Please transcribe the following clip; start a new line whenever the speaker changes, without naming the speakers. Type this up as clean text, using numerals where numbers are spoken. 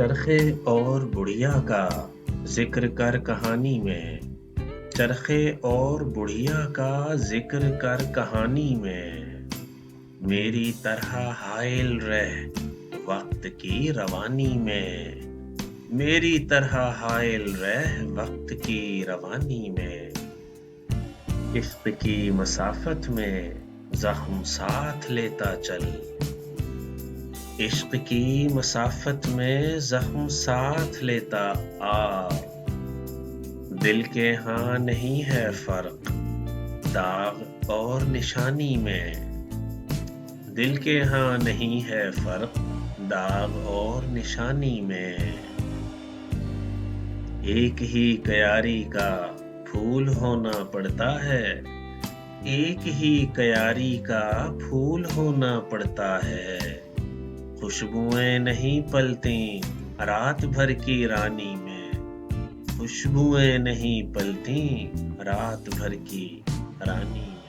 چرخے اور بڑھیا کا ذکر کر کہانی میں، چرخے اور بڑھیا کا ذکر کر کہانی میں، میری طرح حائل رہ وقت کی روانی میں، میری طرح حائل رہ وقت کی روانی میں، عشق کی مسافت میں زخم ساتھ لیتا چل، عشق کی مسافت میں زخم ساتھ لیتا آ، دل کے ہاں نہیں ہے فرق داغ اور نشانی میں، دل کے ہاں نہیں ہے فرق داغ اور نشانی میں، ایک ہی کیاری کا پھول ہونا پڑتا ہے، ایک ہی کیاری کا پھول ہونا پڑتا ہے، خوشبوئیں نہیں پلتیں رات بھر کی رانی میں، خوشبوئیں نہیں پلتیں رات بھر کی رانی میں۔